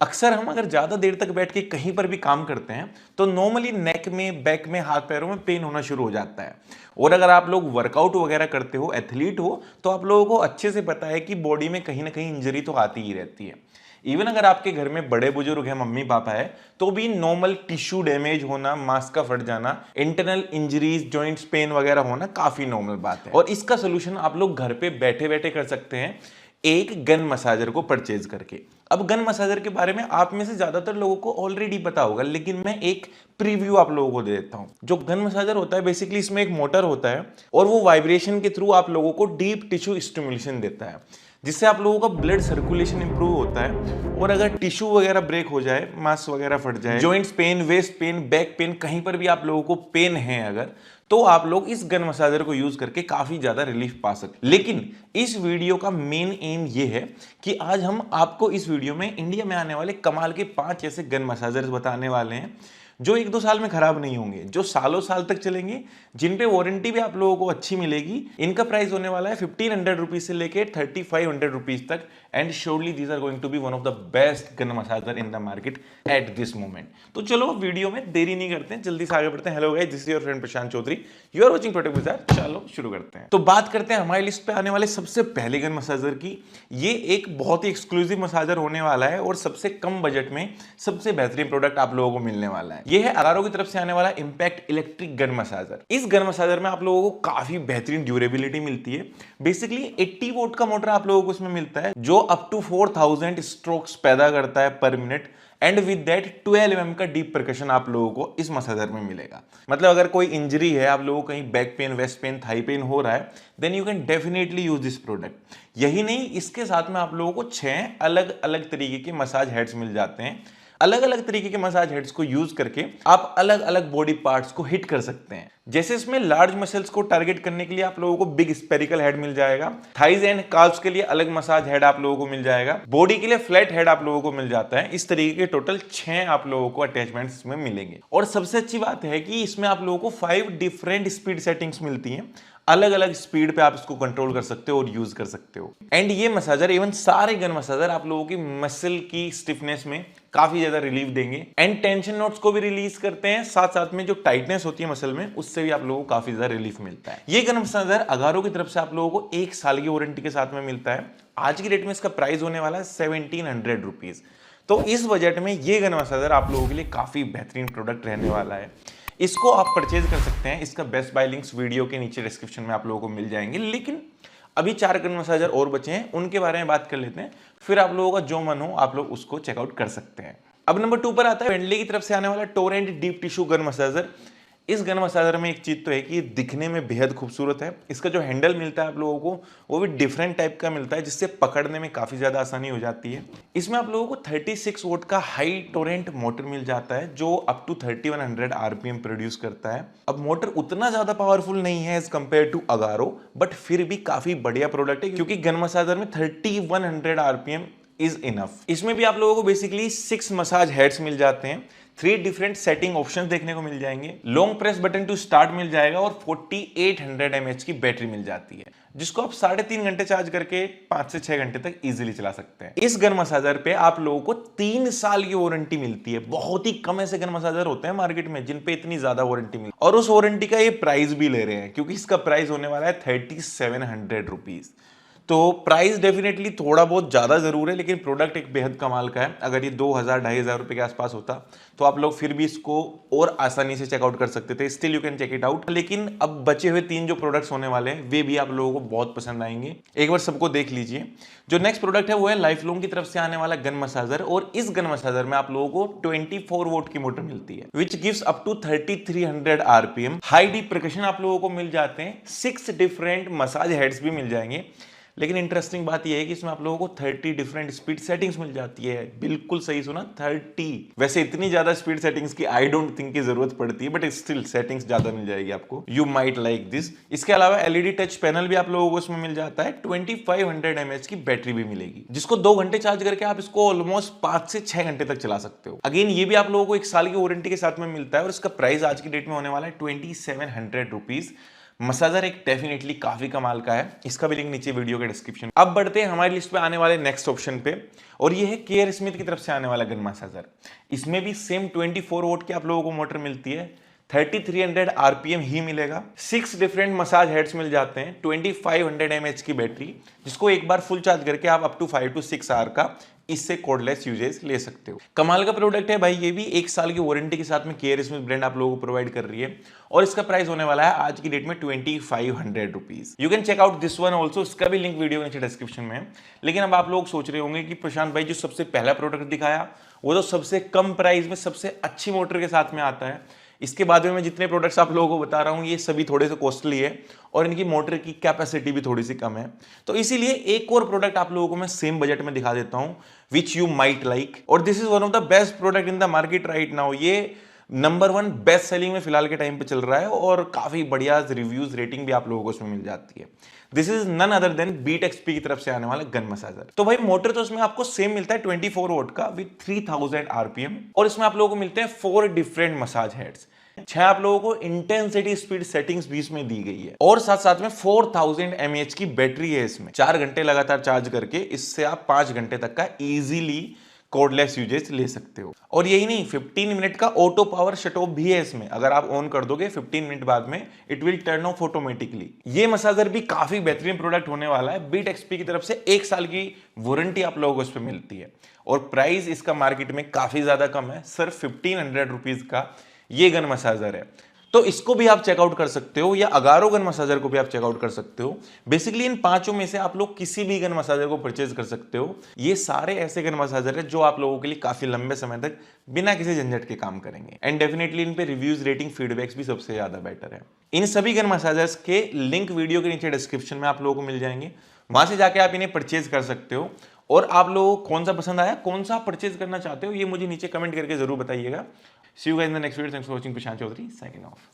अक्सर हम अगर ज़्यादा देर तक बैठ के कहीं पर भी काम करते हैं तो नॉर्मली नेक में, बैक में, हाथ पैरों में पेन होना शुरू हो जाता है। और अगर आप लोग वर्कआउट वगैरह करते हो, एथलीट हो, तो आप लोगों को अच्छे से पता है कि बॉडी में कहीं ना कहीं इंजरी तो आती ही रहती है। इवन अगर आपके घर में बड़े बुजुर्ग हैं, मम्मी पापा है, तो भी नॉर्मल टिश्यू डैमेज होना, मांस का फट जाना, इंटरनल इंजरीज, जॉइंट्स पेन वगैरह होना काफी नॉर्मल बात है। और इसका सोल्यूशन आप लोग घर पे बैठे बैठे कर सकते हैं, एक गन मसाजर को परचेज करके। अब गन मसाजर के बारे में आप में से ज्यादातर लोगों को ऑलरेडी पता होगा, लेकिन मैं एक प्रीव्यू आप लोगों को दे देता हूं। जो गन मसाजर होता है, बेसिकली इसमें एक मोटर होता है और वो वाइब्रेशन के थ्रू आप लोगों को डीप टिश्यू स्टिमुलेशन देता है, जिससे आप लोगों का ब्लड सर्कुलेशन इंप्रूव होता है। और अगर टिश्यू वगैरह ब्रेक हो जाए, मांस वगैरह फट जाए, joints pain, waist pain, back pain, कहीं पर भी आप लोगों को पेन है अगर, तो आप लोग इस गन मसाजर को यूज करके काफी ज्यादा रिलीफ पा सकते। लेकिन इस वीडियो का मेन एम ये है कि आज हम आपको इस वीडियो में इंडिया में आने वाले कमाल के 5 ऐसे गन मसाजर्स बताने वाले हैं जो 1-2 साल में खराब नहीं होंगे, जो सालों साल तक चलेंगे, जिन पे वारंटी भी आप लोगों को अच्छी मिलेगी। इनका प्राइस होने वाला है 1500 रुपीज से लेके 3500 रुपीज तक। And surely these are going to be one of the best gun massager in the market at this moment. तो चलो वीडियो में देरी नहीं करते हैं, जल्दी से आगे बढ़ते हैं। Hello guys, this is your friend Prashant Chaudhary, you are watching product Bazaar. चलो शुरू करते हैं। तो बात करते हैं हमारी लिस्ट पे आने वाले सबसे पहले गन मसाजर की। ये एक बहुत ही एक्सक्लूसिव मसाजर होने वाला है और सबसे कम बजट में सबसे बेहतरीन प्रोडक्ट आप लोगों को मिलने वाला है। ये है अगारो की तरफ से आने वाला इंपैक्ट इलेक्ट्रिक गन मसाजर। इस गन मसाजर में आप लोगों को काफी बेहतरीन ड्यूरेबिलिटी मिलती है। बेसिकली 80 वोट का मोटर आप लोगों को इसमें मिलता है, जो अप टू 4000 स्ट्रोक्स पैदा करता है पर minute. And with that 12 mm का डीप परकशन आप लोगों को इस मसाजर में मिलेगा। मतलब अगर कोई इंजरी है, आप लोगों को कहीं back pain, waist pain, thigh pain हो रहा है, then you can definitely use this product. यही नहीं, इसके साथ में आप लोगों को 6 अलग अलग तरीके के मसाज हेड्स मिल जाते हैं। अलग अलग तरीके के मसाज हेड्स को यूज करके आप अलग अलग बॉडी पार्ट्स को हिट कर सकते हैं। जैसे इसमें लार्ज मसल्स को टारगेट करने के लिए आप लोगों को बिग स्पेरिकल हेड मिल जाएगा, थाइज एंड काल्व्स के लिए अलग मसाज हेड आप लोगों को मिल जाएगा, बॉडी के लिए फ्लैट हेड आप लोगों को मिल जाता है। इस तरीके के टोटल 6 आप लोगों को अटैचमेंट्स इसमें मिलेंगे। और सबसे अच्छी बात है कि इसमें आप लोगों को 5 डिफरेंट स्पीड सेटिंग्स मिलती हैं। अलग अलग स्पीड पे आप इसको कंट्रोल कर सकते हो और यूज कर सकते हो। एंड ये मसाजर, इवन सारे गन मसाजर आप लोगों की मसल की स्टिफनेस में काफी ज्यादा रिलीफ देंगे एंड टेंशन नोट्स को भी रिलीज करते हैं। साथ साथ में जो टाइटनेस होती है मसल में, उससे भी आप लोगों को काफी ज्यादा रिलीफ मिलता है। ये गन मसाजर अगारो की तरफ से आप लोगों को 1 साल की वारंटी के साथ में मिलता है। आज की डेट में इसका प्राइस होने वाला है 1700 रुपीज। तो इस बजट में ये गन मसाजर आप लोगों के लिए काफी बेहतरीन प्रोडक्ट रहने वाला है। इसको आप परचेज कर सकते हैं। इसका बेस्ट बाय लिंक्स वीडियो के नीचे डिस्क्रिप्शन में आप लोगों को मिल जाएंगे। लेकिन अभी 4 गन मसाजर और बचे हैं, उनके बारे में बात कर लेते हैं, फिर आप लोगों का जो मन हो आप लोग उसको चेकआउट कर सकते हैं। अब नंबर 2 पर आता है बेंटली की तरफ से आने वाला Torrent deep tissue gun massager. इस गन मसाजर में एक चीज तो है कि ये दिखने में बेहद खूबसूरत है। इसका जो हैंडल मिलता है आप लोगों को, वो भी डिफरेंट टाइप का मिलता है, जिससे पकड़ने में काफी ज्यादा आसानी हो जाती है। इसमें आप लोगों को 36 वोट का हाई टोरेंट मोटर मिल जाता है, जो अप टू 3100 आरपीएम प्रोड्यूस करता है। अब मोटर उतना ज्यादा पावरफुल नहीं है as compare to Agaro, but फिर भी काफी बढ़िया प्रोडक्ट है, क्योंकि गन मसाजर में 3100 आरपीएम इज इनफ। इसमें भी आप लोगों को बेसिकली 6 मसाज हेड्स मिल जाते हैं, 3 डिफरेंट सेटिंग ऑप्शंस देखने को मिल जाएंगे, long press button to start मिल जाएगा और 4800 mAh की बैटरी मिल जाती है, जिसको आप 3.5 घंटे चार्ज करके 5 से 6 घंटे तक इजीली चला सकते हैं। इस गन मसाजर पे आप लोगों को 3 साल की वारंटी मिलती है। बहुत ही कम ऐसे गन मसाजर होते हैं मार्केट में जिन पे इतनी ज्यादा वारंटी मिलती है, और उस वारंटी का ये प्राइस भी ले रहे हैं, क्योंकि इसका प्राइस होने वाला है 3700 रुपीज। तो प्राइस डेफिनेटली थोड़ा बहुत ज्यादा जरूर है, लेकिन प्रोडक्ट एक बेहद कमाल का है। अगर ये 2000-2500 रुपए के आसपास होता तो आप लोग फिर भी इसको और आसानी से चेकआउट कर सकते थे। Still you can check it out. लेकिन अब बचे हुए 3 जो प्रोडक्ट्स होने वाले हैं, वे भी आप लोगों को बहुत पसंद आएंगे। एक बार सबको देख लीजिए। जो नेक्स्ट प्रोडक्ट है वो है लाइफलॉन्ग की तरफ से आने वाला गन मसाजर, और इस गन मसाजर में आप लोगों को 24 वोट की मोटर मिलती है, which gives up to 3300 RPM. High deep percussion आप लोगों को मिल जाते हैं, 6 डिफरेंट मसाज हेड्स भी मिल जाएंगे। लेकिन इंटरेस्टिंग बात यह है कि इसमें आप लोगों को 30 डिफरेंट स्पीड सेटिंग्स मिल जाती है। बिल्कुल सही सुना, 30। वैसे इतनी ज्यादा स्पीड सेटिंग्स की आई डोंट थिंक की जरूरत पड़ती है, बट स्टिल सेटिंग्स ज्यादा मिल जाएगी आपको। You might like this. इसके अलावा एलईडी टच पैनल भी आप लोगों को इसमें मिल जाता है। 2500 mAh की बैटरी भी मिलेगी, जिसको 2 घंटे चार्ज करके आप इसको ऑलमोस्ट 5 से 6 घंटे तक चला सकते हो। अगेन ये भी आप लोगों को 1 साल की वारंटी के साथ में मिलता है, और इसका प्राइस आज की डेट में होने वाला है 2700 रुपीज। मसाजर एक डेफिनेटली काफी कमाल का है, इसका भी लिंक नीचे वीडियो के डिस्क्रिप्शन। अब बढ़ते हैं हमारी लिस्ट पे आने वाले नेक्स्ट ऑप्शन पे, और ये है केयर स्मिथ की तरफ से आने वाला गन मसाजर। इसमें भी सेम 24 वोल्ट की आप लोगों को मोटर मिलती है, 3300 आरपीएम ही मिलेगा, 6 डिफरेंट मसाज हेड्स मिल जाते हैं, 2500 mAh की बैटरी, जिसको एक बार फुल चार्ज करके आप अप टू 5 to 6 आवर का इससे कॉर्डलेस यूजेस ले सकते हो। कमाल का प्रोडक्ट है भाई, ये भी 1 साल की वारंटी के साथ में केयर स्मिथ ब्रांड आप लोगों को प्रोवाइड कर रही है, और इसका प्राइस होने वाला है आज की डेट में 2500 rupees. You can check out this one also, इसका भी लिंक वीडियो नीचे डिस्क्रिप्शन में है। लेकिन अब आप लोग सोच रहे होंगे कि प्रशांत भाई जो सबसे पहला प्रोडक्ट दिखाया वो तो सबसे कम प्राइस में सबसे अच्छी मोटर के साथ में आता है, इसके बाद में मैं जितने प्रोडक्ट्स आप लोगों को बता रहा हूं ये सभी थोड़े से कॉस्टली है और इनकी मोटर की कैपेसिटी भी थोड़ी सी कम है, तो इसीलिए एक और प्रोडक्ट आप लोगों को मैं सेम बजट में दिखा देता हूं विच यू माइट लाइक, और this is one of the best product in the market right now. ये नंबर 1 बेस्ट सेलिंग में फिलहाल के टाइम पे चल रहा है और काफी बढ़िया रिव्यूज रेटिंग भी आप लोगों को उसमें मिल जाती है। This is none other than beat XP की तरफ से आने वाला गन मसाजर। तो भाई मोटर तो इसमें आपको सेम मिलता है 24 वोल्ट का विद 3000 आरपीएम, और इसमें आप लोगों को मिलते हैं 4 डिफरेंट मसाज हेड्स, 6 आप लोगों को इंटेंसिटी स्पीड सेटिंग्स भी इसमें दी गई है, और साथ साथ में 4000 mAh की बैटरी है इसमें। 4 घंटे लगातार चार्ज करके इससे आप 5 घंटे तक का इजीली कॉर्डलेस यूजेस ले सकते हो। और यही नहीं, 15 मिनट का ऑटो पावर शट ऑफ भी है इसमें, अगर आप ऑन कर दोगे 15 मिनट बाद में it will turn off automatically. ये मसाजर भी काफी बेहतरीन प्रोडक्ट होने वाला है, बीट एक्सपी की तरफ से 1 साल की वारंटी आप लोगों को इस पर मिलती है, और प्राइस इसका मार्केट में काफी ज्यादा कम है, सिर्फ 1500 रुपीज का ये गन मसाजर है। तो इसको भी आप चेकआउट कर सकते हो, या अगारो गन मसाजर को भी आप चेकआउट कर सकते हो। बेसिकली इन पांचों में से आप लोग किसी भी गन मसाजर को परचेज कर सकते हो। ये सारे ऐसे गन मसाजर है जो आप लोगों के लिए काफी लंबे समय तक बिना किसी झंझट के काम करेंगे, एंड डेफिनेटली इन पे रिव्यूज रेटिंग फीडबैक्स भी सबसे ज्यादा बेटर है। इन सभी गन मसाजर्स के लिंक वीडियो के नीचे डिस्क्रिप्शन में आप लोगों को मिल जाएंगे, वहां से जाके आप इन्हें परचेज कर सकते हो। और आप लोगों को कौन सा पसंद आया, कौन सा परचेज करना चाहते हो, ये मुझे नीचे कमेंट करके जरूर बताइएगा। See you guys in the next video. Thanks for watching. Prashant Chaudhary signing off.